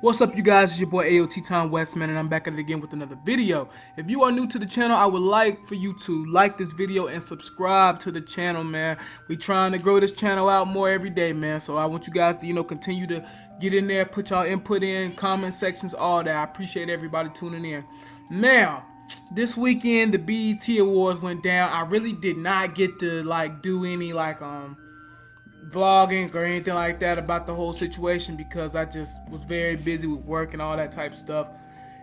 What's up, you guys? It's your boy AOT Time Westman, and I'm back at it again with another video. If you are new to the channel, I would like for you to like this video and subscribe to the channel, man. We trying to grow this channel out more every day, man. So I want you guys to, continue to get in there, put y'all input in, comment sections, all that. I appreciate everybody tuning in. Now, this weekend the BET Awards went down. I really did not get to do any vlogging or anything like that about the whole situation because I just was very busy with work and all that type of stuff.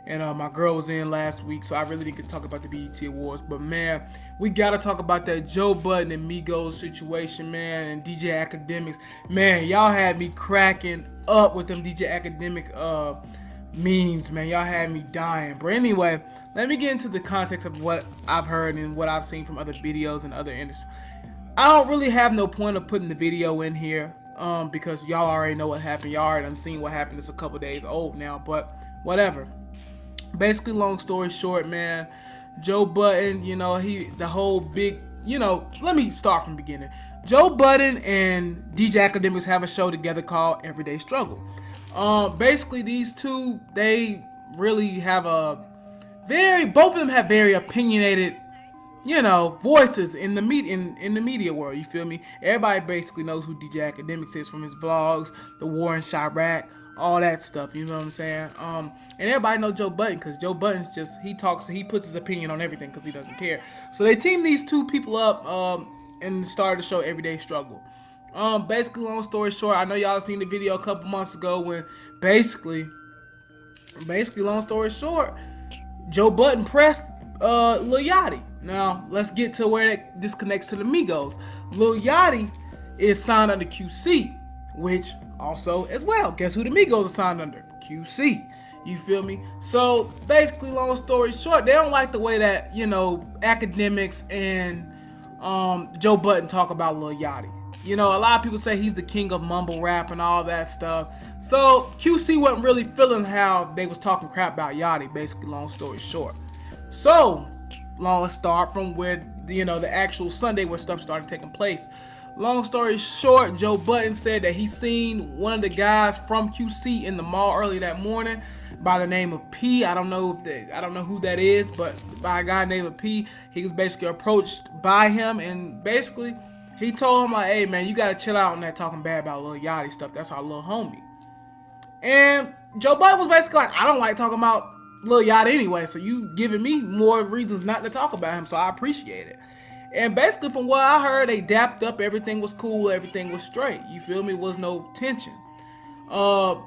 And my girl was in last week, so I really didn't get to talk about the BET Awards. But man, we gotta talk about that Joe Budden and Migos situation, man, and DJ Academics. Man, y'all had me cracking up with them DJ Academic memes, man. Y'all had me dying. But anyway, let me get into the context of what I've heard and what I've seen from other videos and other industries. I don't really have no point of putting the video in here because y'all already know what happened. Y'all already done seen what happened. It's a couple days old now, but whatever. Basically, long story short, man, Joe Budden, the whole big, let me start from the beginning. Joe Budden and DJ Academics have a show together called Everyday Struggle. Basically, these two, they really have both of them have very opinionated voices in the media world. You feel me? Everybody basically knows who DJ Academics is from his vlogs, the war in Chirac, all that stuff. You know what I'm saying? And everybody knows Joe Budden because Joe Budden's he puts his opinion on everything because he doesn't care. So they teamed these two people up and started the show Everyday Struggle. Basically, long story short, I know y'all seen the video a couple months ago when basically, long story short, Joe Budden pressed Lil Yachty. Now, let's get to where this connects to the Migos. Lil Yachty is signed under QC, which also, as well, guess who the Migos are signed under? QC. You feel me? So, basically, long story short, they don't like the way that, Academics and Joe Budden talk about Lil Yachty. A lot of people say he's the king of mumble rap and all that stuff. So, QC wasn't really feeling how they was talking crap about Yachty, basically, long story short. So, let's start from where, the actual Sunday where stuff started taking place. Long story short, Joe Budden said that he seen one of the guys from QC in the mall early that morning by the name of P. I don't know who that is, but by a guy named P. He was basically approached by him, and basically he told him hey man, you gotta chill out on that talking bad about Lil Yachty stuff. That's our little homie. And Joe Budden was basically like, I don't like talking about Lil Yachty anyway, so you giving me more reasons not to talk about him, so I appreciate it. And basically, from what I heard, they dapped up, everything was cool, everything was straight. You feel me? Was no tension.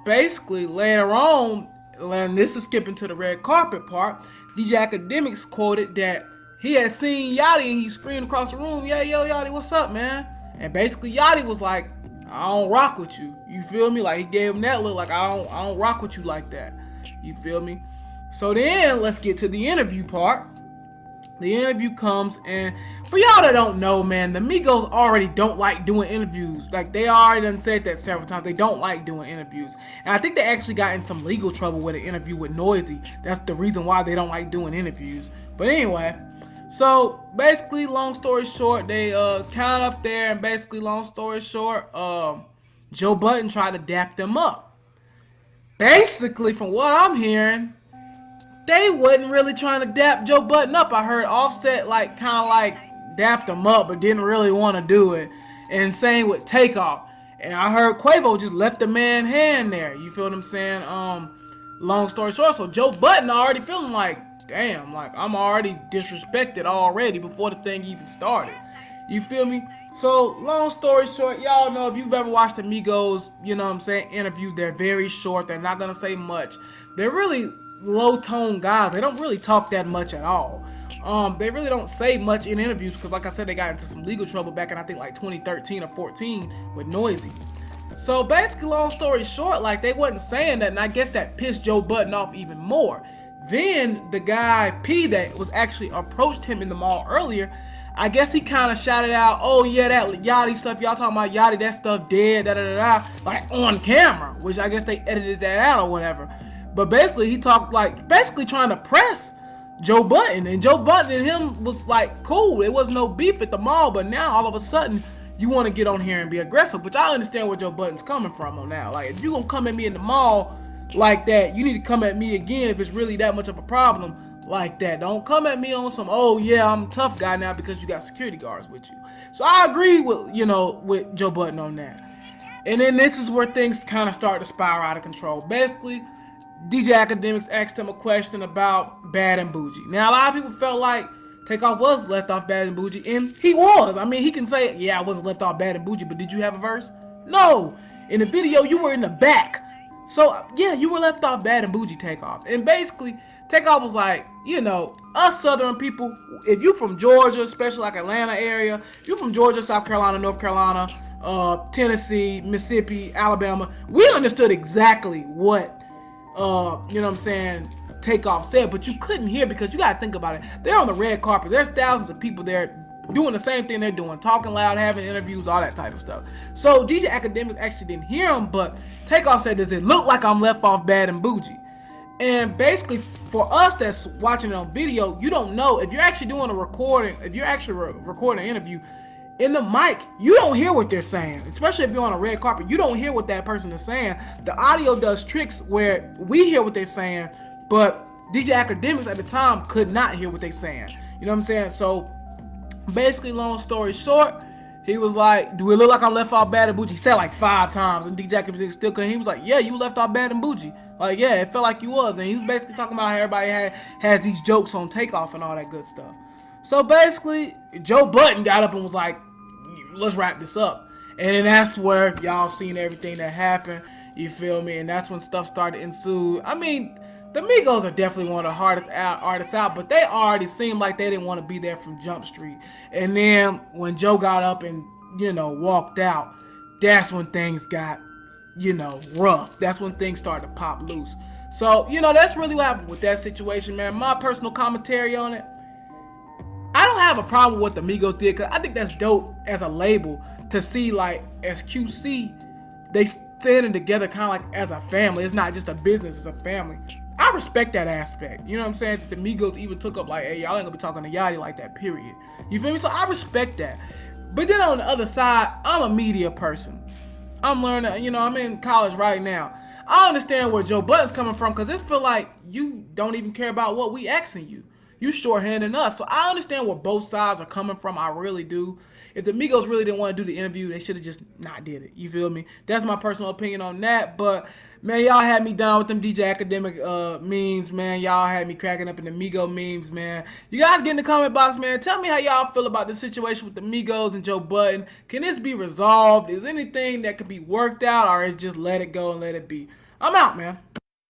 Basically, later on, and this is skipping to the red carpet part, DJ Academics quoted that he had seen Yachty and he screamed across the room, "Yeah, yo, Yachty, what's up, man?" And basically, Yachty was like, "I don't rock with you." You feel me? Like, he gave him that look, like, I don't rock with you like that. You feel me? So then, let's get to the interview part. The interview comes, and for y'all that don't know, man, the Migos already don't like doing interviews. Like, they already done said that several times. They don't like doing interviews. And I think they actually got in some legal trouble with an interview with Noisy. That's the reason why they don't like doing interviews. But anyway, so basically, long story short, they counted up there, and basically, long story short, Joe Budden tried to dap them up. Basically, from what I'm hearing, they wasn't really trying to dap Joe Budden up. I heard Offset dapped him up, but didn't really want to do it. And same with Takeoff. And I heard Quavo just left the man hand there. You feel what I'm saying? Long story short, so Joe Budden already feeling like, damn, like I'm already disrespected already before the thing even started. You feel me? So, long story short, y'all know if you've ever watched the Migos, interview, they're very short. They're not going to say much. They're really low-tone guys. They don't really talk that much at all. They really don't say much in interviews because, like I said, they got into some legal trouble back in, I think, 2013 or 14 with Noisy. So, basically, long story short, they wasn't saying that, and I guess that pissed Joe Budden off even more. Then, the guy, P, that was actually approached him in the mall earlier, I guess he kind of shouted out, "Oh yeah, that Yachty stuff, y'all talking about Yachty, that stuff dead, da-da-da-da," on camera, which I guess they edited that out or whatever. But basically, he talked basically trying to press Joe Budden, and Joe Budden and him was cool. There was no beef at the mall, but now all of a sudden, you want to get on here and be aggressive, which I understand where Joe Budden's coming from on now. If you gonna come at me in the mall like that, you need to come at me again if it's really that much of a problem like that. Don't come at me on some, oh yeah, I'm a tough guy now because you got security guards with you. So I agree with, with Joe Budden on that. And then this is where things kind of start to spiral out of control. Basically, DJ Academics asked him a question about Bad and Bougie. Now, a lot of people felt like Takeoff was left off Bad and Bougie, and he was. I mean, he can say, yeah, I wasn't left off Bad and Bougie, but did you have a verse? No. In the video, you were in the back. So, yeah, you were left off Bad and Bougie, Takeoff. And basically, Takeoff was like, us Southern people, if you from Georgia, especially like Atlanta area, if you from Georgia, South Carolina, North Carolina, Tennessee, Mississippi, Alabama, we understood exactly what, Takeoff said, but you couldn't hear because you gotta think about it. They're on the red carpet. There's thousands of people there doing the same thing they're doing, talking loud, having interviews, all that type of stuff. So DJ Academics actually didn't hear him, but Takeoff said, does it look like I'm left off Bad and Bougie? And basically, for us that's watching it on video, you don't know if you're actually doing a recording, if you're actually recording an interview in the mic, you don't hear what they're saying, especially if you're on a red carpet. You don't hear what that person is saying. The audio does tricks where we hear what they're saying, but DJ Academics at the time could not hear what they're saying. You know what I'm saying? So basically, long story short, he was like, do it look like I'm left off Bad and Bougie? He said like 5 times, and DJ Academics still couldn't. He was like, yeah, you left off Bad and Bougie. Like, yeah, it felt like you was. And he was basically talking about how everybody has these jokes on Takeoff and all that good stuff. So basically, Joe Budden got up and was like, let's wrap this up. And then that's where y'all seen everything that happened. You feel me? And that's when stuff started to ensue. I mean, the Migos are definitely one of the hardest artists out, but they already seemed like they didn't want to be there from Jump Street. And then when Joe got up and, walked out, that's when things got, rough. That's when things started to pop loose. So, that's really what happened with that situation, man. My personal commentary on it, I don't have a problem with what the Migos did, because I think that's dope as a label to see, like, as QC, they standing together kind of like as a family. It's not just a business, it's a family. I respect that aspect. You know what I'm saying? The Migos even took up like, hey, y'all ain't gonna be talking to Yachty like that, period. You feel me? So I respect that. But then on the other side, I'm a media person. I'm learning, I'm in college right now. I understand where Joe Budden's coming from, because it feel like you don't even care about what we asking you. You shorthanding us. So I understand where both sides are coming from. I really do. If the Migos really didn't want to do the interview, they should have just not did it. You feel me? That's my personal opinion on that. But, man, y'all had me down with them DJ Academic memes, man. Y'all had me cracking up in the Migo memes, man. You guys get in the comment box, man. Tell me how y'all feel about the situation with the Migos and Joe Budden. Can this be resolved? Is anything that could be worked out, or is just let it go and let it be? I'm out, man.